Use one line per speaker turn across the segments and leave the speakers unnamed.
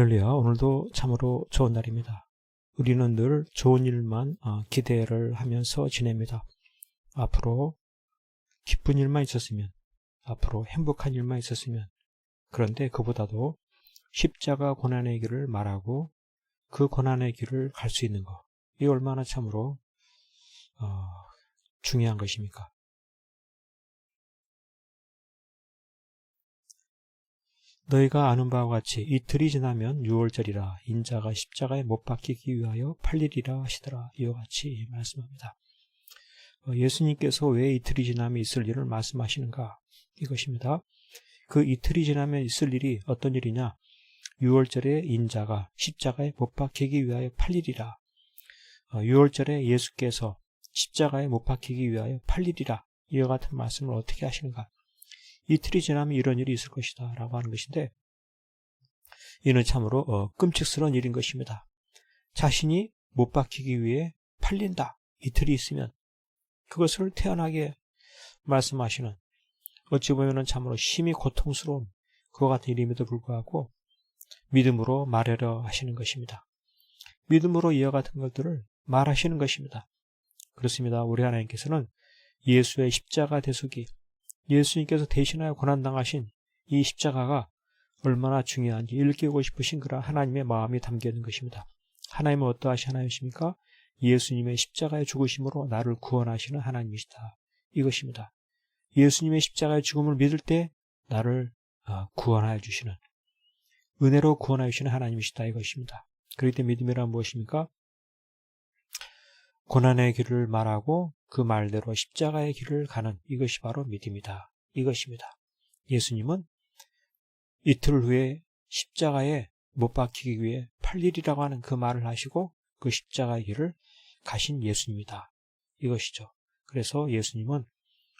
할렐루야. 오늘도 참으로 좋은 날입니다. 우리는 늘 좋은 일만 기대를 하면서 지냅니다. 앞으로 기쁜 일만 있었으면, 앞으로 행복한 일만 있었으면, 그런데 그보다도 십자가 고난의 길을 말하고 그 고난의 길을 갈 수 있는 것, 이 얼마나 참으로 중요한 것입니까? 너희가 아는 바와 같이 이틀이 지나면 유월절이라 인자가 십자가에 못 박히기 위하여 팔리리라 하시더라. 이와 같이 말씀합니다. 예수님께서 왜 이틀이 지나면 있을 일을 말씀하시는가? 이것입니다. 그 이틀이 지나면 있을 일이 어떤 일이냐? 유월절에 인자가 십자가에 못 박히기 위하여 팔리리라. 유월절에 예수께서 십자가에 못 박히기 위하여 팔리리라. 이와 같은 말씀을 어떻게 하시는가? 이틀이 지나면 이런 일이 있을 것이다 라고 하는 것인데, 이는 참으로 끔찍스러운 일인 것입니다. 자신이 못 박히기 위해 팔린다. 이틀이 있으면 그것을 태연하게 말씀하시는, 어찌 보면 참으로 심히 고통스러운 그와 같은 일임에도 불구하고 믿음으로 말하려 하시는 것입니다. 믿음으로 이와 같은 것들을 말하시는 것입니다. 그렇습니다. 우리 하나님께서는 예수의 십자가 대속이, 예수님께서 대신하여 고난당하신 이 십자가가 얼마나 중요한지 일깨우고 싶으신 그런 하나님의 마음이 담겨있는 것입니다. 하나님은 어떠하신 하나님이십니까? 예수님의 십자가의 죽으심으로 나를 구원하시는 하나님이시다. 이것입니다. 예수님의 십자가의 죽음을 믿을 때 나를 구원하여 주시는, 은혜로 구원하여 주시는 하나님이시다. 이것입니다. 그렇기 때문에 믿음이란 무엇입니까? 고난의 길을 말하고 그 말대로 십자가의 길을 가는, 이것이 바로 믿음이다. 이것입니다. 예수님은 이틀 후에 십자가에 못 박히기 위해 팔리리라고 하는 그 말을 하시고 그 십자가의 길을 가신 예수님이다. 이것이죠. 그래서 예수님은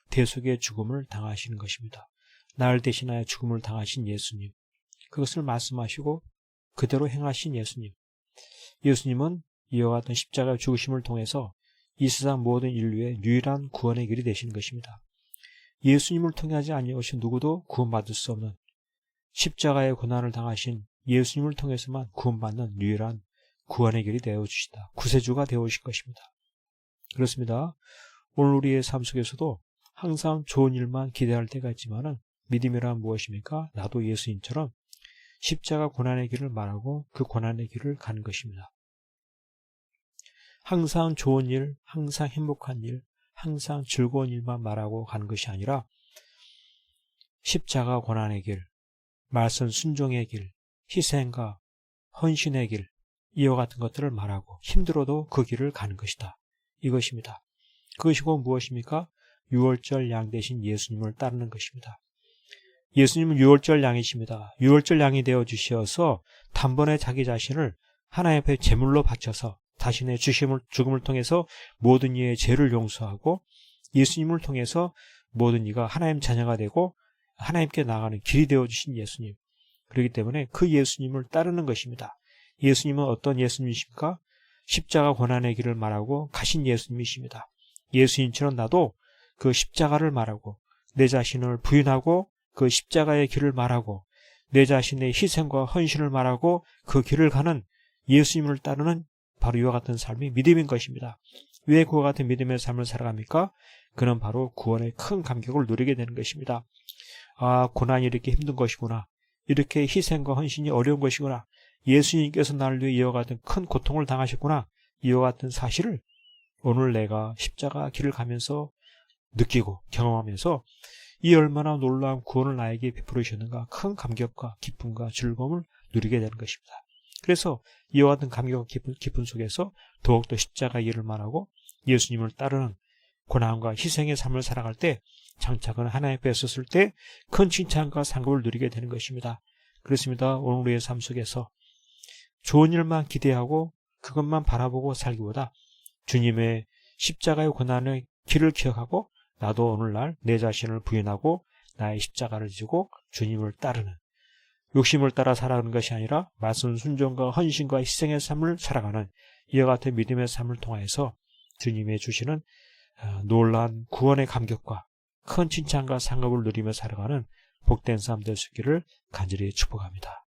대속의 죽음을 당하시는 것입니다. 나를 대신하여 죽음을 당하신 예수님, 그것을 말씀하시고 그대로 행하신 예수님. 예수님은 이와 같은 십자가의 죽으심을 통해서 이 세상 모든 인류의 유일한 구원의 길이 되시는 것입니다. 예수님을 통해 하지 아니하신 누구도 구원받을 수 없는, 십자가의 고난을 당하신 예수님을 통해서만 구원받는 유일한 구원의 길이 되어주시다. 구세주가 되어오실 것입니다. 그렇습니다. 오늘 우리의 삶 속에서도 항상 좋은 일만 기대할 때가 있지만은 믿음이란 무엇입니까? 나도 예수님처럼 십자가 고난의 길을 말하고 그 고난의 길을 가는 것입니다. 항상 좋은 일, 항상 행복한 일, 항상 즐거운 일만 말하고 가는 것이 아니라 십자가 고난의 길, 말씀 순종의 길, 희생과 헌신의 길, 이와 같은 것들을 말하고 힘들어도 그 길을 가는 것이다. 이것입니다. 그것이 곧 무엇입니까? 유월절 양 대신 예수님을 따르는 것입니다. 예수님은 유월절 양이십니다. 유월절 양이 되어주셔서 단번에 자기 자신을 하나님 앞에 제물로 바쳐서 자신의 죽음을 통해서 모든 이의 죄를 용서하고 예수님을 통해서 모든 이가 하나님 자녀가 되고 하나님께 나가는 길이 되어주신 예수님. 그렇기 때문에 그 예수님을 따르는 것입니다. 예수님은 어떤 예수님이십니까? 십자가 고난의 길을 말하고 가신 예수님이십니다. 예수님처럼 나도 그 십자가를 말하고 내 자신을 부인하고 그 십자가의 길을 말하고 내 자신의 희생과 헌신을 말하고 그 길을 가는 예수님을 따르는 바로 이와 같은 삶이 믿음인 것입니다. 왜 그와 같은 믿음의 삶을 살아갑니까? 그는 바로 구원의 큰 감격을 누리게 되는 것입니다. 아, 고난이 이렇게 힘든 것이구나. 이렇게 희생과 헌신이 어려운 것이구나. 예수님께서 나를 위해 이와 같은 큰 고통을 당하셨구나. 이와 같은 사실을 오늘 내가 십자가 길을 가면서 느끼고 경험하면서 이 얼마나 놀라운 구원을 나에게 베풀어 주셨는가, 큰 감격과 기쁨과 즐거움을 누리게 되는 것입니다. 그래서 이와 같은 감격과 기쁨 속에서 더욱더 십자가의 일을 말하고 예수님을 따르는 고난과 희생의 삶을 살아갈 때 장착은 하나님 앞에 섰을 때 큰 칭찬과 상급을 누리게 되는 것입니다. 그렇습니다. 오늘 우리의 삶 속에서 좋은 일만 기대하고 그것만 바라보고 살기보다 주님의 십자가의 고난의 길을 기억하고 나도 오늘날 내 자신을 부인하고 나의 십자가를 지고 주님을 따르는, 욕심을 따라 살아가는 것이 아니라 말씀 순종과 헌신과 희생의 삶을 살아가는 이와 같은 믿음의 삶을 통해서 주님의 주시는 놀라운 구원의 감격과 큰 칭찬과 상급을 누리며 살아가는 복된 삶 될 수 있기를 간절히 축복합니다.